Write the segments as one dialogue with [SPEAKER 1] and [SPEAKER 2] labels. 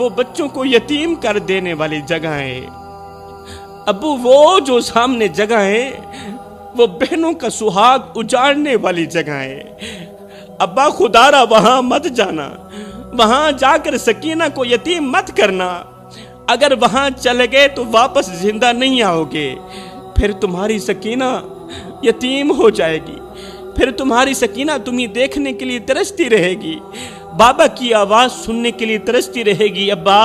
[SPEAKER 1] وہ بچوں کو یتیم کر دینے والی جگہ ہے، ابو وہ جو سامنے جگہ ہے وہ بہنوں کا سہاگ اجاڑنے والی جگہ ہے۔ ابا خدارا وہاں مت جانا، وہاں جا کر سکینہ کو یتیم مت کرنا، اگر وہاں چلے گئے تو واپس زندہ نہیں آؤ گے، پھر تمہاری سکینہ یتیم ہو جائے گی، پھر تمہاری سکینہ تمہیں دیکھنے کے لیے ترستی رہے گی، بابا کی آواز سننے کے لیے ترستی رہے گی۔ ابا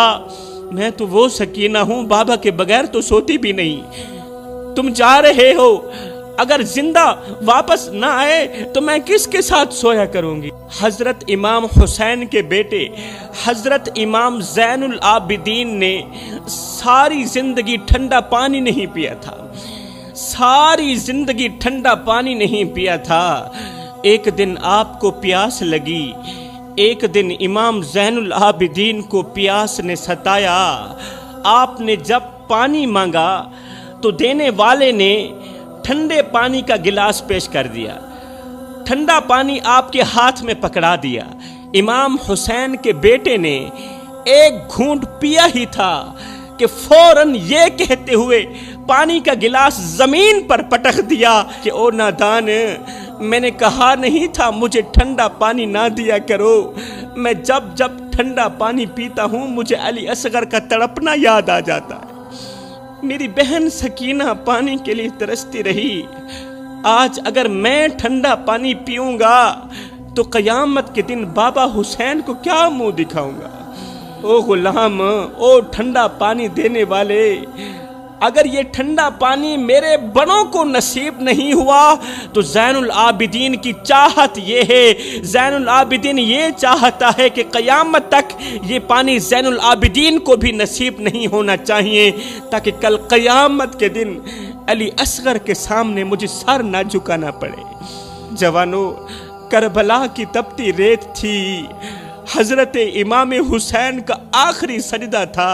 [SPEAKER 1] میں تو وہ سکینہ ہوں بابا کے بغیر تو سوتی بھی نہیں، تم جا رہے ہو، اگر زندہ واپس نہ آئے تو میں کس کے ساتھ سویا کروں گی؟ حضرت امام حسین کے بیٹے حضرت امام زین العابدین نے ساری زندگی ٹھنڈا پانی نہیں پیا تھا، ساری زندگی ٹھنڈا پانی نہیں پیا تھا۔ ایک دن آپ کو پیاس لگی، ایک دن امام زین العابدین کو پیاس نے ستایا۔ آپ نے جب پانی مانگا تو دینے والے نے ٹھنڈے پانی کا گلاس پیش کر دیا، ٹھنڈا پانی آپ کے ہاتھ میں پکڑا دیا۔ امام حسین کے بیٹے نے ایک گھونٹ پیا ہی تھا کہ فوراً یہ کہتے ہوئے پانی کا گلاس زمین پر پٹک دیا کہ او نادان، میں نے کہا نہیں تھا مجھے ٹھنڈا پانی نہ دیا کرو، میں جب جب ٹھنڈا پانی پیتا ہوں مجھے علی اصغر کا تڑپنا یاد آ جاتا ہے۔ میری بہن سکینہ پانی کے لیے ترستی رہی، آج اگر میں ٹھنڈا پانی پیوں گا تو قیامت کے دن بابا حسین کو کیا منہ دکھاؤں گا؟ او غلام، او ٹھنڈا پانی دینے والے، اگر یہ ٹھنڈا پانی میرے بڑوں کو نصیب نہیں ہوا تو زین العابدین کی چاہت یہ ہے، زین العابدین یہ چاہتا ہے کہ قیامت تک یہ پانی زین العابدین کو بھی نصیب نہیں ہونا چاہیے، تاکہ کل قیامت کے دن علی اصغر کے سامنے مجھے سر نہ جھکانا پڑے۔ جوانو، کربلا کی تپتی ریت تھی، حضرت امام حسین کا آخری سجدہ تھا،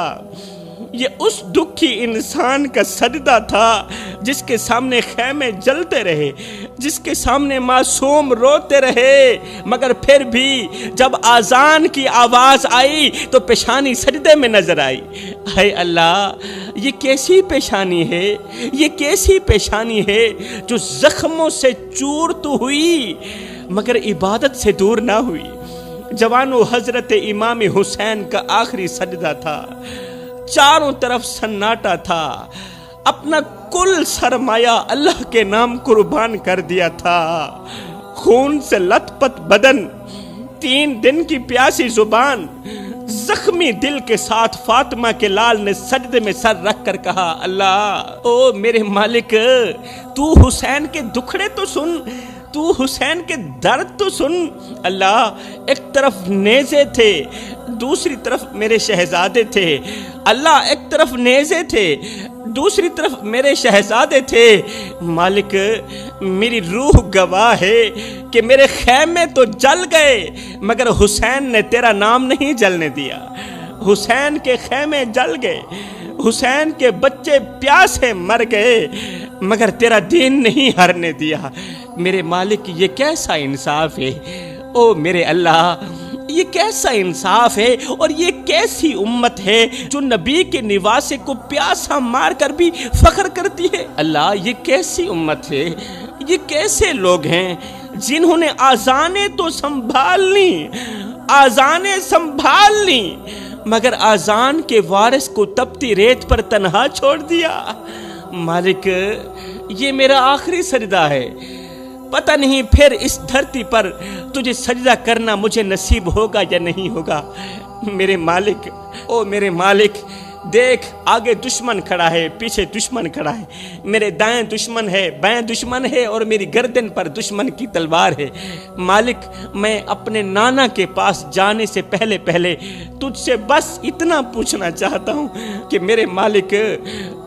[SPEAKER 1] یہ اس دکھی انسان کا سجدہ تھا جس کے سامنے خیمے جلتے رہے، جس کے سامنے معصوم روتے رہے، مگر پھر بھی جب آذان کی آواز آئی تو پیشانی سجدے میں نظر آئی۔ اے اللہ، یہ کیسی پیشانی ہے، یہ کیسی پیشانی ہے جو زخموں سے چور تو ہوئی مگر عبادت سے دور نہ ہوئی۔ جوانو، حضرت امام حسین کا آخری سجدہ تھا، چاروں طرف سناٹا تھا، اپنا کل سرمایہ اللہ کے نام قربان کر دیا تھا، خون سے لت پت بدن، 3 دن کی پیاسی زبان، زخمی دل کے ساتھ فاطمہ کے لال نے سجدے میں سر رکھ کر کہا، اللہ، او میرے مالک، تو حسین کے دکھڑے تو سن، تو حسین کے درد تو سن۔ اللہ، ایک طرف نیزے تھے، دوسری طرف میرے شہزادے تھے، اللہ، ایک طرف نیزے تھے، دوسری طرف میرے شہزادے تھے، مالک میری روح گواہ ہے کہ میرے خیمے تو جل گئے مگر حسین نے تیرا نام نہیں جلنے دیا، حسین کے خیمے جل گئے، حسین کے بچے پیاسے مر گئے مگر تیرا دین نہیں ہرنے دیا۔ میرے مالک، یہ کیسا انصاف ہے، او میرے اللہ، یہ کیسا انصاف ہے اور یہ کیسی امت ہے جو نبی کے نواسے کو پیاسا مار کر بھی فخر کرتی ہے۔ اللہ، یہ کیسی امت ہے، یہ کیسے لوگ ہیں جنہوں نے آذانیں تو سنبھال لی، آذانیں سنبھال لی مگر آذان کے وارث کو تپتی ریت پر تنہا چھوڑ دیا۔ مالک، یہ میرا آخری سجدہ ہے، پتہ نہیں پھر اس دھرتی پر تجھے سجدہ کرنا مجھے نصیب ہوگا یا نہیں ہوگا۔ میرے مالک، او میرے مالک، دیکھ، آگے دشمن کھڑا ہے، پیچھے دشمن کھڑا ہے، میرے دائیں دشمن ہے، بائیں دشمن ہے اور میری گردن پر دشمن کی تلوار ہے۔ مالک، میں اپنے نانا کے پاس جانے سے پہلے تجھ سے بس اتنا پوچھنا چاہتا ہوں کہ میرے مالک،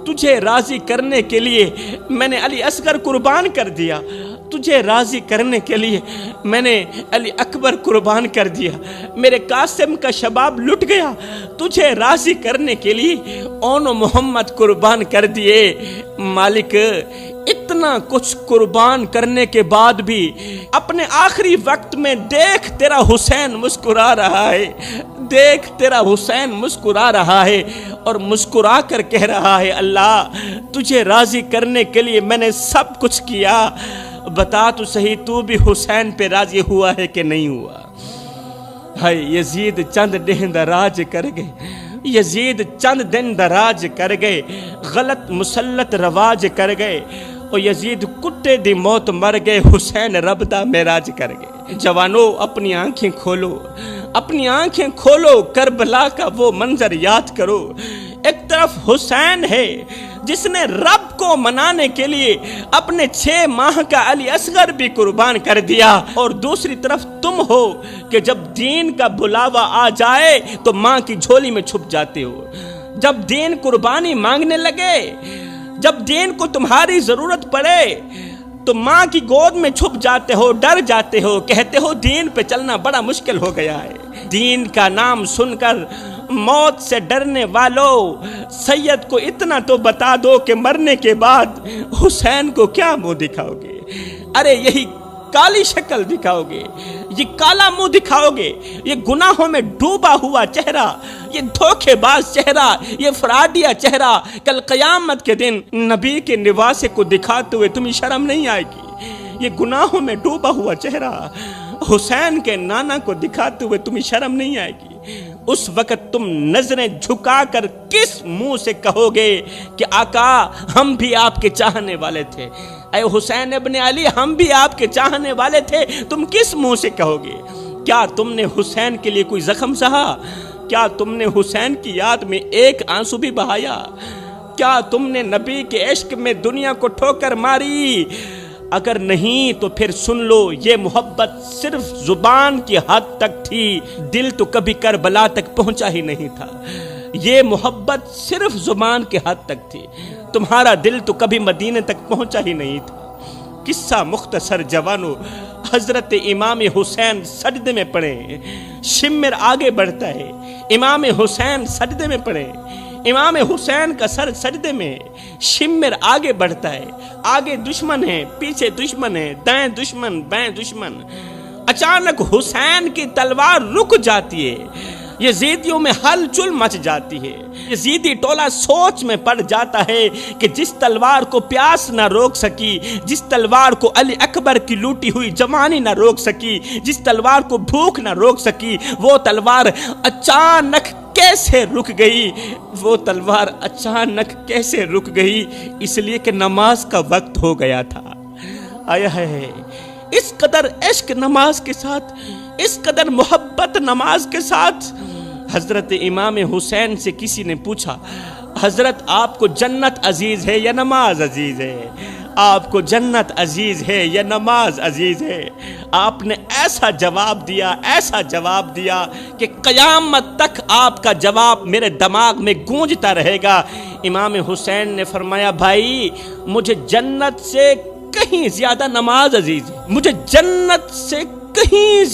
[SPEAKER 1] تجھے راضی کرنے کے لیے میں نے علی اصغر قربان کر دیا، تجھے راضی کرنے کے لیے میں نے علی اکبر قربان کر دیا، میرے قاسم کا شباب لٹ گیا، تجھے راضی کرنے کے لیے اون و محمد قربان کر دیے۔ مالک، اتنا کچھ قربان کرنے کے بعد بھی اپنے آخری وقت میں دیکھ تیرا حسین مسکرا رہا ہے، دیکھ تیرا حسین مسکرا رہا ہے اور مسکرا کر کہہ رہا ہے اللہ تجھے راضی کرنے کے لیے میں نے سب کچھ کیا، بتا تو صحیح تو بھی حسین پہ راضی ہوا ہے کہ نہیں ہوا؟ ہائے یزید چند دن دراج کر گئے، یزید چند دن دراج کر گئے، غلط مسلط رواج کر گئے، اور یزید کٹے دی موت مر گئے، حسین رب دا معراج کر گئے۔ جوانو اپنی آنکھیں کھولو، اپنی آنکھیں کھولو، کربلا کا وہ منظر یاد کرو۔ ایک طرف حسین ہے جس نے رب کو منانے کے لیے اپنے 6 ماہ کا علی اصغر بھی قربان کر دیا، اور دوسری طرف تم ہو کہ جب دین کا بلاوا آ جائے تو ماں کی جھولی میں چھپ جاتے ہو۔ جب دین قربانی مانگنے لگے، جب دین کو تمہاری ضرورت پڑے تو ماں کی گود میں چھپ جاتے ہو، ڈر جاتے ہو، کہتے ہو دین پہ چلنا بڑا مشکل ہو گیا ہے۔ دین کا نام سن کر موت سے ڈرنے والوں، سید کو اتنا تو بتا دو کہ مرنے کے بعد حسین کو کیا منہ دکھاؤ گے؟ ارے یہی کالی شکل دکھاؤ گے، یہ کالا منہ دکھاؤ گے، یہ گناہوں میں ڈوبا ہوا چہرہ، یہ دھوکے باز چہرہ، یہ فراڈیا چہرہ کل قیامت کے دن نبی کے نواسے کو دکھاتے ہوئے تمہیں شرم نہیں آئے گی؟ یہ گناہوں میں ڈوبا ہوا چہرہ حسین کے نانا کو دکھاتے ہوئے تمہیں شرم نہیں آئے گی؟ اس وقت تم نظریں جھکا کر کس منہ سے کہو گے کہ آقا ہم بھی آپ کے چاہنے والے تھے، اے حسین ابن علی ہم بھی آپ کے چاہنے والے تھے؟ تم کس منہ سے کہو گے؟ کیا تم نے حسین کے لیے کوئی زخم سہا؟ کیا تم نے حسین کی یاد میں ایک آنسو بھی بہایا؟ کیا تم نے نبی کے عشق میں دنیا کو ٹھوکر ماری؟ اگر نہیں تو پھر سن لو، یہ محبت صرف زبان کی حد تک تھی، دل تو کبھی کربلا تک پہنچا ہی نہیں تھا۔ یہ محبت صرف زبان کے حد تک تھی، تمہارا دل تو کبھی مدینے تک پہنچا ہی نہیں تھا۔ قصہ مختصر جوانو، حضرت امام حسین سجدے میں پڑے، شمر آگے بڑھتا ہے، امام حسین سجدے میں پڑے، امام حسین کا سر سجدے میں، شمر آگے بڑھتا ہے، آگے دشمن ہے، پیچھے دشمن ہے، دائیں دشمن بائیں دشمن۔ اچانک حسین کی تلوار رک جاتی ہے، یزیدیوں میں ہلچل مچ جاتی ہے، یزیدی ٹولہ سوچ میں پڑ جاتا ہے کہ جس تلوار کو پیاس نہ روک سکی، جس تلوار کو علی اکبر کی لوٹی ہوئی جوانی نہ روک سکی، جس تلوار کو بھوک نہ روک سکی، وہ تلوار اچانک کیسے رک گئی؟ وہ تلوار اچانک کیسے رک گئی؟ اس لیے کہ نماز کا وقت ہو گیا تھا۔ آیا ہے اس قدر عشق نماز کے ساتھ، اس قدر محبت نماز کے ساتھ۔ حضرت امام حسین سے کسی نے پوچھا، حضرت آپ کو جنت عزیز ہے یا نماز عزیز ہے؟ آپ کو جنت عزیز ہے یا نماز عزیز ہے؟ آپ نے ایسا جواب دیا، ایسا جواب دیا کہ قیامت تک آپ کا جواب میرے دماغ میں گونجتا رہے گا۔ امام حسین نے فرمایا، بھائی مجھے جنت سے کہیں زیادہ نماز عزیز ہے، مجھے جنت سے کہیں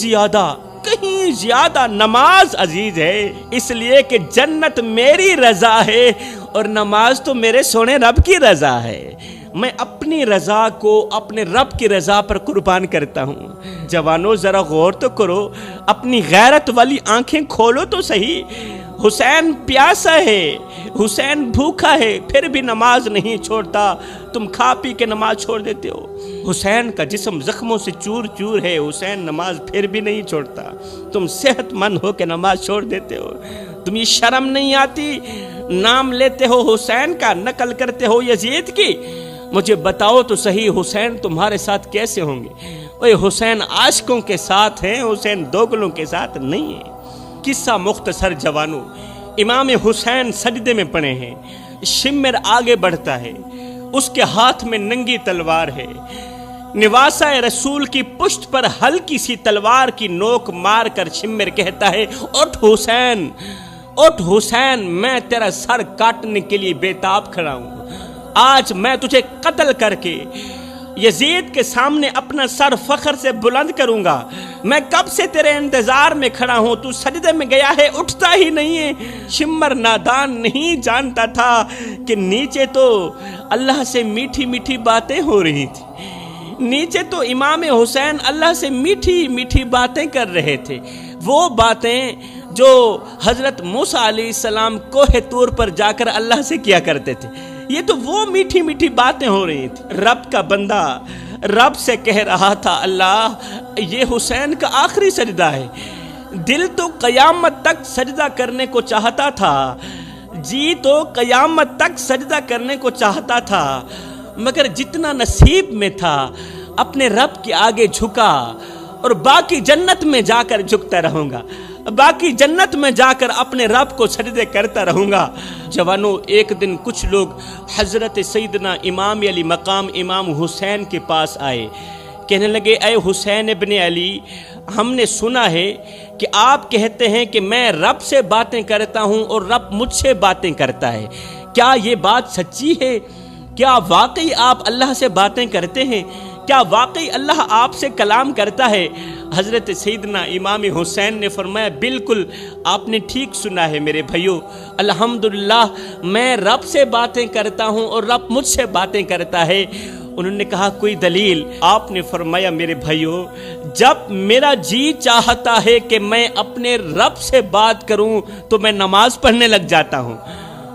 [SPEAKER 1] زیادہ نماز عزیز ہے، اس لیے کہ جنت میری رضا ہے اور نماز تو میرے سونے رب کی رضا ہے۔ میں اپنی رضا کو اپنے رب کی رضا پر قربان کرتا ہوں۔ جوانوں ذرا غور تو کرو، اپنی غیرت والی آنکھیں کھولو تو صحیح۔ حسین پیاسا ہے، حسین بھوکا ہے، پھر بھی نماز نہیں چھوڑتا۔ تم کھا پی کے نماز چھوڑ دیتے ہو۔ حسین کا جسم زخموں سے چور چور ہے، حسین نماز پھر بھی نہیں چھوڑتا۔ تم صحت مند ہو کے نماز چھوڑ دیتے ہو۔ تم یہ شرم نہیں آتی؟ نام لیتے ہو حسین کا، نقل کرتے ہو یزید کی۔ مجھے بتاؤ تو صحیح، حسین تمہارے ساتھ کیسے ہوں گے؟ اوے حسین عاشقوں کے ساتھ ہیں، حسین دوگلوں کے ساتھ نہیں ہیں۔ قصہ مختصر جوانوں، امام حسین سجدے میں پڑے ہیں، شمر آگے بڑھتا ہے، اس کے ہاتھ میں ننگی تلوار ہے، نواسہ رسول کی پشت پر ہلکی سی تلوار کی نوک مار کر شمر کہتا ہے، اٹھ حسین، اٹھ حسین، میں تیرا سر کاٹنے کے لیے بےتاب کھڑا ہوں۔ آج میں تجھے قتل کر کے یزید کے سامنے اپنا سر فخر سے بلند کروں گا۔ میں کب سے تیرے انتظار میں کھڑا ہوں، تو سجدے میں گیا ہے، اٹھتا ہی نہیں ہے۔ شمر نادان نہیں جانتا تھا کہ نیچے تو اللہ سے میٹھی میٹھی باتیں ہو رہی تھی، نیچے تو امام حسین اللہ سے میٹھی میٹھی باتیں کر رہے تھے، وہ باتیں جو حضرت موسیٰ علیہ السلام کوہ طور پر جا کر اللہ سے کیا کرتے تھے. یہ تو وہ میٹھی میٹھی باتیں ہو رہی تھی. رب کا بندہ رب سے کہہ رہا تھا اللہ یہ حسین کا آخری سجدہ ہے. دل تو قیامت تک سجدہ کرنے کو چاہتا تھا, جی تو قیامت تک سجدہ کرنے کو چاہتا تھا, مگر جتنا نصیب میں تھا اپنے رب کے آگے جھکا, اور باقی جنت میں جا کر جھکتا رہوں گا, باقی جنت میں جا کر اپنے رب کو سجدے کرتا رہوں گا. جوانوں, ایک دن کچھ لوگ حضرت سیدنا امام علی مقام امام حسین کے پاس آئے. کہنے لگے اے حسین ابن علی, ہم نے سنا ہے کہ آپ کہتے ہیں کہ میں رب سے باتیں کرتا ہوں اور رب مجھ سے باتیں کرتا ہے. کیا یہ بات سچی ہے؟ کیا واقعی آپ اللہ سے باتیں کرتے ہیں؟ کیا واقعی اللہ آپ سے کلام کرتا ہے؟ حضرت سیدنا امام حسین نے فرمایا بالکل آپ نے ٹھیک سنا ہے میرے بھائیو, الحمدللہ میں رب سے باتیں کرتا ہوں اور رب مجھ سے باتیں کرتا ہے. انہوں نے کہا کوئی دلیل؟ آپ نے فرمایا میرے بھائیو, جب میرا جی چاہتا ہے کہ میں اپنے رب سے بات کروں تو میں نماز پڑھنے لگ جاتا ہوں,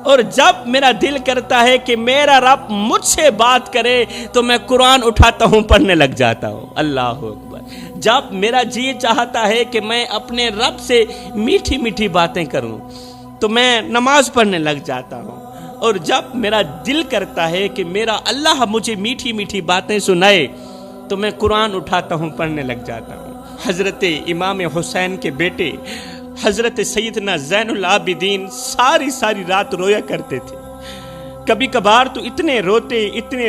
[SPEAKER 1] اور جب میرا دل کرتا ہے کہ میرا رب مجھ سے بات کرے تو میں قرآن اٹھاتا ہوں پڑھنے لگ جاتا ہوں. اللہ اکبر. جب میرا جی چاہتا ہے کہ میں اپنے رب سے میٹھی میٹھی باتیں کروں تو میں نماز پڑھنے لگ جاتا ہوں, اور جب میرا دل کرتا ہے کہ میرا اللہ مجھے میٹھی میٹھی باتیں سنائے تو میں قرآن اٹھاتا ہوں پڑھنے لگ جاتا ہوں. حضرت امام حسین کے بیٹے حضرت سیدنا زین العابدین ساری رات رویا کرتے تھے. کبھی کبھار تو اتنے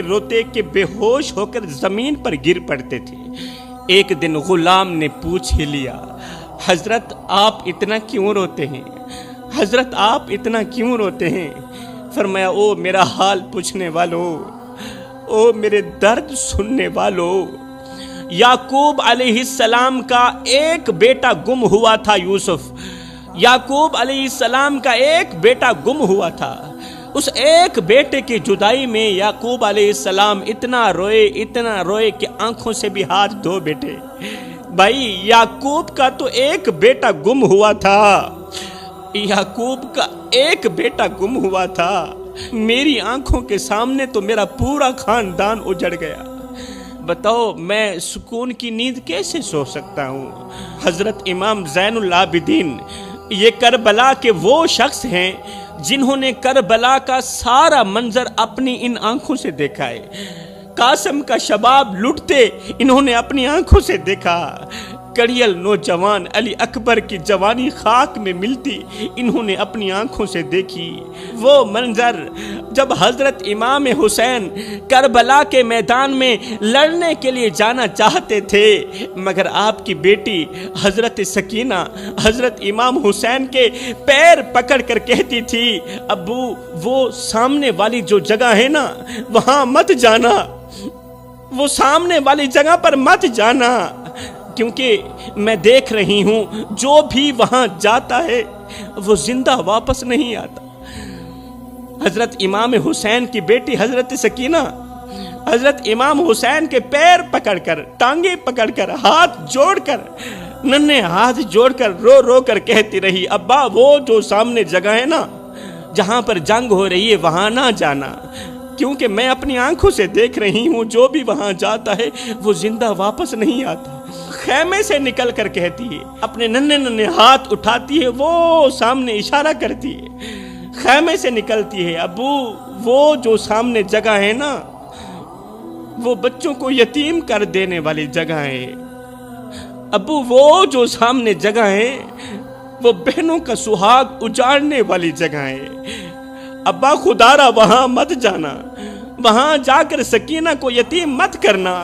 [SPEAKER 1] روتے کہ بے ہوش ہو کر زمین پر گر پڑتے تھے. ایک دن غلام نے پوچھ ہی لیا, حضرت آپ اتنا کیوں روتے ہیں؟ حضرت آپ اتنا کیوں روتے ہیں؟ فرمایا او میرا حال پوچھنے والو, او میرے درد سننے والو, یعقوب علیہ السلام کا ایک بیٹا گم ہوا تھا یوسف. یعقوب علیہ السلام کا ایک بیٹا گم ہوا تھا. اس ایک بیٹے کی جدائی میں یعقوب علیہ السلام اتنا روئے کہ آنکھوں سے بھی ہاتھ دھو بیٹھے. بھائی یعقوب کا تو ایک بیٹا گم ہوا تھا, یعقوب کا ایک بیٹا گم ہوا تھا, میری آنکھوں کے سامنے تو میرا پورا خاندان اجڑ گیا. بتاؤ میں سکون کی نیند کیسے سو سکتا ہوں؟ حضرت امام زین العابدین یہ کربلا کے وہ شخص ہیں جنہوں نے کربلا کا سارا منظر اپنی ان آنکھوں سے دیکھا ہے. قاسم کا شباب لٹتے انہوں نے اپنی آنکھوں سے دیکھا. کڑیل نوجوان علی اکبر کی جوانی خاک میں ملتی انہوں نے اپنی آنکھوں سے دیکھی. وہ منظر جب حضرت امام حسین کربلا کے میدان میں لڑنے کے لیے جانا چاہتے تھے, مگر آپ کی بیٹی حضرت سکینہ حضرت امام حسین کے پیر پکڑ کر کہتی تھی ابو وہ سامنے والی جو جگہ ہے نا وہاں مت جانا, وہ سامنے والی جگہ پر مت جانا, کیونکہ میں دیکھ رہی ہوں جو بھی وہاں جاتا ہے وہ زندہ واپس نہیں آتا. حضرت امام حسین کی بیٹی حضرت سکینہ حضرت امام حسین کے پیر پکڑ کر, ٹانگیں پکڑ کر, ہاتھ جوڑ کر, ننھے ہاتھ جوڑ کر رو کر کہتی رہی ابا وہ جو سامنے جگہ ہے نا جہاں پر جنگ ہو رہی ہے وہاں نہ جانا, کیونکہ میں اپنی آنکھوں سے دیکھ رہی ہوں جو بھی وہاں جاتا ہے وہ زندہ واپس نہیں آتا. خیمے سے نکل کر کہتی ہے, اپنے ننھے ہاتھ اٹھاتی ہے, وہ سامنے اشارہ کرتی ہے, خیمے سے نکلتی ہے ابو وہ جو سامنے جگہ ہے نا وہ بچوں کو یتیم کر دینے والی جگہ ہے. ابو وہ جو سامنے جگہ ہے وہ بہنوں کا سہاگ اجاڑنے والی جگہ ہے. ابا خدارا وہاں مت جانا, وہاں جا کر سکینہ کو یتیم مت کرنا,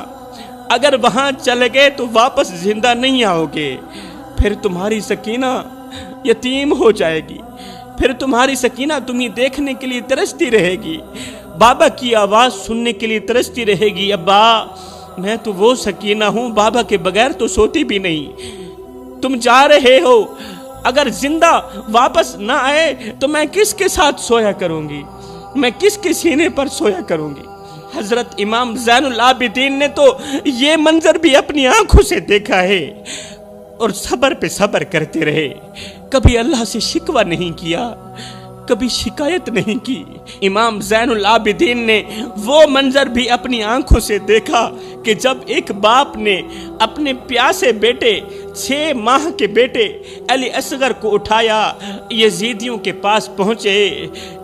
[SPEAKER 1] اگر وہاں چلے گئے تو واپس زندہ نہیں آؤ گے, پھر تمہاری سکینہ یتیم ہو جائے گی, پھر تمہاری سکینہ تمہیں دیکھنے کے لیے ترستی رہے گی, بابا کی آواز سننے کے لیے ترستی رہے گی. ابا میں تو وہ سکینہ ہوں بابا کے بغیر تو سوتی بھی نہیں, تم جا رہے ہو, اگر زندہ واپس نہ آئے تو میں کس کے ساتھ سویا کروں گی, میں کس کے سینے پر سویا کروں گی. حضرت امام زین العابدین نے تو یہ منظر بھی اپنی آنکھوں سے دیکھا ہے اور صبر پہ صبر کرتے رہے. کبھی اللہ سے شکوہ نہیں کیا، کبھی شکایت نہیں کی۔ امام زین العابدین نے وہ منظر بھی اپنی آنکھوں سے دیکھا کہ جب ایک باپ نے اپنے پیاسے بیٹے 6 ماہ کے بیٹے علی اصغر کو اٹھایا، یزیدیوں کے پاس پہنچے،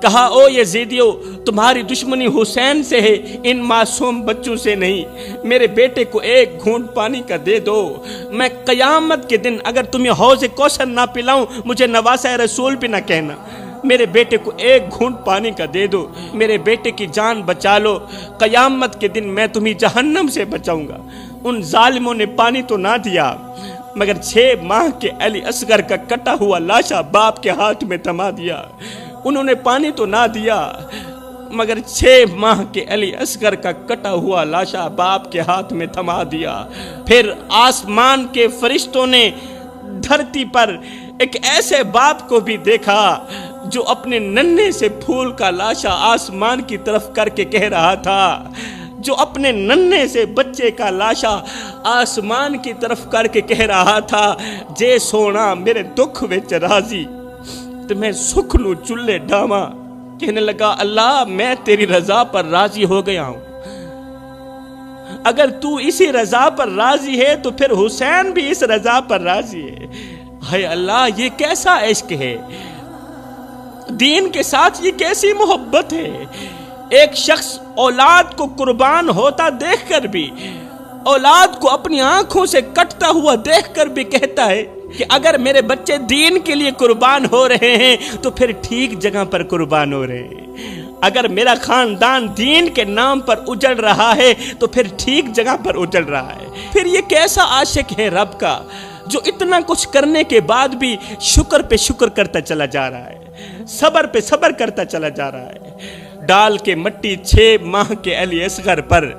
[SPEAKER 1] کہا او یزیدیوں، تمہاری دشمنی حسین سے ہے، ان معصوم بچوں سے نہیں، میرے بیٹے کو ایک گھونٹ پانی کا دے دو، میں قیامت کے دن اگر تمہیں حوض کوثر نہ پلاؤں مجھے نواسہ رسول بھی نہ کہنا، میرے بیٹے کو ایک گھونٹ پانی کا دے دو، میرے بیٹے کی جان بچا لو، قیامت کے دن میں تمہیں جہنم سے بچاؤں گا۔ ان ظالموں نے پانی تو نہ دیا، مگر 6 ماہ کے علی اصغر کا کٹا ہوا لاشا باپ کے ہاتھ میں تھما دیا۔ انہوں نے پانی تو نہ دیا، مگر 6 ماہ کے علی اصغر کا کٹا ہوا لاشا باپ کے ہاتھ میں تھما دیا۔ پھر آسمان کے فرشتوں نے دھرتی پر ایک ایسے باپ کو بھی دیکھا جو اپنے ننھے سے پھول کا لاشا آسمان کی طرف کر کے کہہ رہا تھا، جو اپنے ننھے سے بچے کا لاشا آسمان کی طرف کر کے کہہ رہا تھا، جے سونا میرے دکھ وچ راضی تو میں سکھ نو چلے ڈاواں۔ کہنے لگا اللہ میں تیری رضا پر راضی ہو گیا ہوں، اگر تو اسی رضا پر راضی ہے تو پھر حسین بھی اس رضا پر راضی ہے۔ ہے اللہ یہ کیسا عشق ہے، دین کے ساتھ یہ کیسی محبت ہے۔ ایک شخص اولاد کو قربان ہوتا دیکھ کر بھی، اولاد کو اپنی آنکھوں سے کٹتا ہوا دیکھ کر بھی کہتا ہے کہ اگر میرے بچے دین کے لیے قربان ہو رہے ہیں تو پھر ٹھیک جگہ پر قربان ہو رہے ہیں، اگر میرا خاندان دین کے نام پر اجڑ رہا ہے تو پھر ٹھیک جگہ پر اجڑ رہا ہے۔ پھر یہ کیسا عاشق ہے رب کا جو اتنا کچھ کرنے کے بعد بھی شکر پہ شکر کرتا چلا جا رہا ہے، صبر پہ صبر کرتا چلا جا رہا ہے۔ ڈال کے مٹی 6 ماہ کے علی اصغر پر،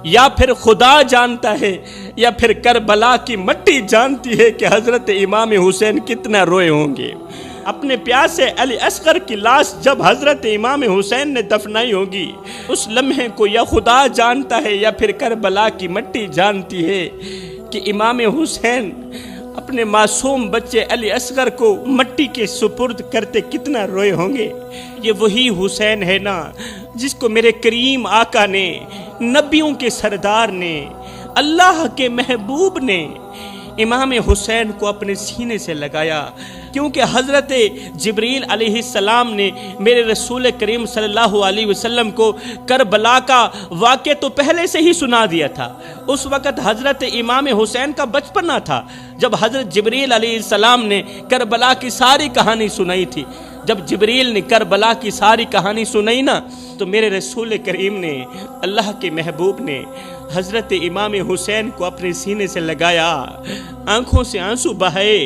[SPEAKER 1] یا پھر خدا جانتا ہے یا پھر کربلا کی مٹی جانتی ہے کہ حضرت امام حسین کتنا روئے ہوں گے۔ اپنے پیاسے علی اصغر کی لاش جب حضرت امام حسین نے دفنائی ہوگی، اس لمحے کو یا خدا جانتا ہے یا پھر کربلا کی مٹی جانتی ہے کہ امام حسین اپنے معصوم بچے علی اصغر کو مٹی کے سپرد کرتے کتنا روئے ہوں گے۔ یہ وہی حسین ہے نا جس کو میرے کریم آقا نے، نبیوں کے سردار نے، اللہ کے محبوب نے امام حسین کو اپنے سینے سے لگایا، کیونکہ حضرت جبریل علیہ السلام نے میرے رسول کریم صلی اللہ علیہ وسلم کو کربلا کا واقعہ تو پہلے سے ہی سنا دیا تھا۔ اس وقت حضرت امام حسین کا بچپنا تھا جب حضرت جبریل علیہ السلام نے کربلا کی ساری کہانی سنائی تھی۔ جب جبریل نے کربلا کی ساری کہانی سنائی نا تو میرے رسول کریم نے، اللہ کے محبوب نے حضرت امام حسین کو اپنے سینے سے لگایا، آنکھوں سے آنسو بہائے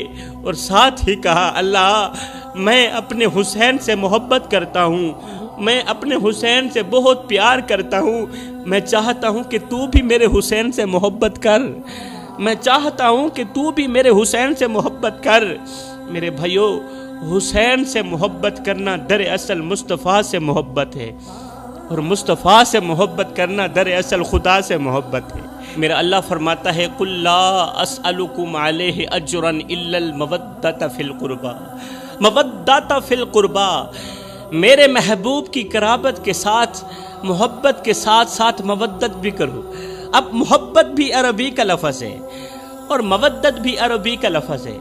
[SPEAKER 1] اور ساتھ ہی کہا اللہ میں اپنے حسین سے محبت کرتا ہوں، میں اپنے حسین سے بہت پیار کرتا ہوں، میں چاہتا ہوں کہ تو بھی میرے حسین سے محبت کر، میں چاہتا ہوں کہ تو بھی میرے حسین سے محبت کر۔ میرے بھائیو، حسین سے محبت کرنا در اصل مصطفیٰ سے محبت ہے، اور مصطفیٰ سے محبت کرنا در اصل خدا سے محبت ہے۔ میرا اللہ فرماتا ہے قُلْ لَا أَسْأَلُكُمْ عَلَيْهِ أَجْرًا إِلَّا الْمَوَدَّةَ فِي الْقُرْبَى، مودۃ فی القربى، میرے محبوب کی قرابت کے ساتھ، محبت کے ساتھ ساتھ مودت بھی کرو۔ اب محبت بھی عربی کا لفظ ہے اور مودت بھی عربی کا لفظ ہے۔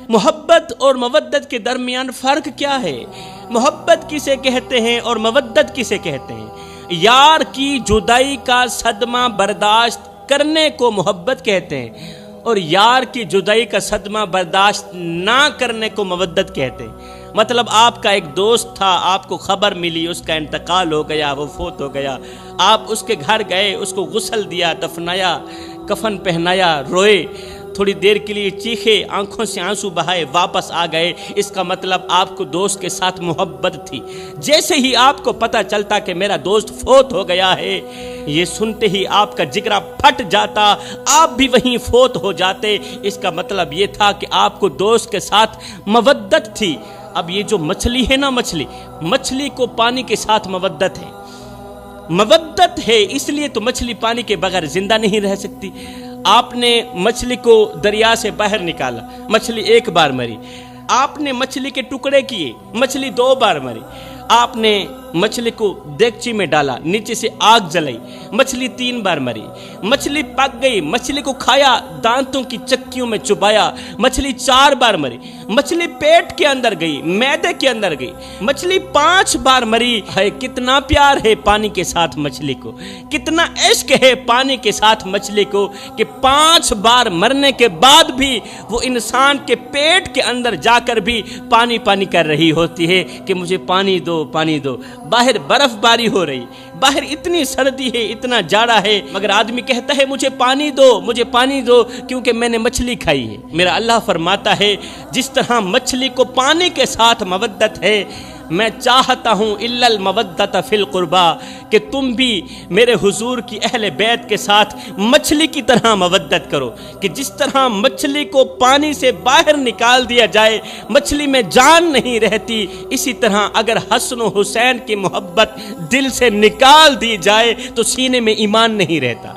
[SPEAKER 1] محبت اور مودت کے درمیان فرق کیا ہے؟ محبت کسے کہتے ہیں اور مودت کسے کہتے ہیں؟ یار کی جدائی کا صدمہ برداشت کرنے کو محبت کہتے ہیں، اور یار کی جدائی کا صدمہ برداشت نہ کرنے کو مودت کہتے ہیں۔ مطلب آپ کا ایک دوست تھا، آپ کو خبر ملی اس کا انتقال ہو گیا، وہ فوت ہو گیا، آپ اس کے گھر گئے، اس کو غسل دیا، دفنایا، کفن پہنایا، روئے، تھوڑی دیر کے لیے چیخے، آنکھوں سے آنسو بہائے، واپس آ گئے۔ اس کا مطلب آپ کو دوست کے ساتھ محبت تھی۔ جیسے ہی آپ کو پتہ چلتا کہ میرا دوست فوت ہو گیا ہے، یہ سنتے ہی آپ کا جگرا پھٹ جاتا، آپ بھی وہیں فوت ہو جاتے۔ اس کا مطلب یہ تھا کہ آپ کو دوست کے ساتھ مودت تھی۔ اب یہ جو مچھلی ہے نا، مچھلی کو پانی کے ساتھ مودت ہے، مودت ہے، اس لیے تو مچھلی پانی کے بغیر زندہ نہیں رہ سکتی۔ آپ نے مچھلی کو دریا سے باہر نکالا، مچھلی ایک بار مری، آپ نے مچھلی کے ٹکڑے کیے، مچھلی 2 بار مری، آپ نے مچھلی کو دیگچی میں ڈالا، نیچے سے آگ جلائی، مچھلی 3 بار مری، مچھلی پک گئی، مچھلی کو کھایا، دانتوں کی چکیوں میں چبایا، مچھلی 4 بار مری، مچھلی پیٹ کے اندر گئی، معدے کے اندر گئی، مچھلی 5 بار مری۔ ہے کتنا پیار ہے پانی کے ساتھ مچھلی کو، کتنا عشق ہے پانی کے ساتھ مچھلی کو کہ 5 بار مرنے کے بعد بھی وہ انسان کے پیٹ کے اندر جا کر بھی پانی پانی کر رہی ہوتی ہے کہ مجھے پانی دو، پانی دو۔ باہر برف باری ہو رہی، باہر اتنی سردی ہے، اتنا جاڑا ہے، مگر آدمی کہتا ہے مجھے پانی دو، مجھے پانی دو، کیونکہ میں نے مچھلی کھائی ہے۔ میرا اللہ فرماتا ہے جس طرح مچھلی کو پانی کے ساتھ مودت ہے، میں چاہتا ہوں الا المودۃ فی القربا کہ تم بھی میرے حضور کی اہل بیت کے ساتھ مچھلی کی طرح مودت کرو، کہ جس طرح مچھلی کو پانی سے باہر نکال دیا جائے مچھلی میں جان نہیں رہتی، اسی طرح اگر حسن و حسین کی محبت دل سے نکال دی جائے تو سینے میں ایمان نہیں رہتا۔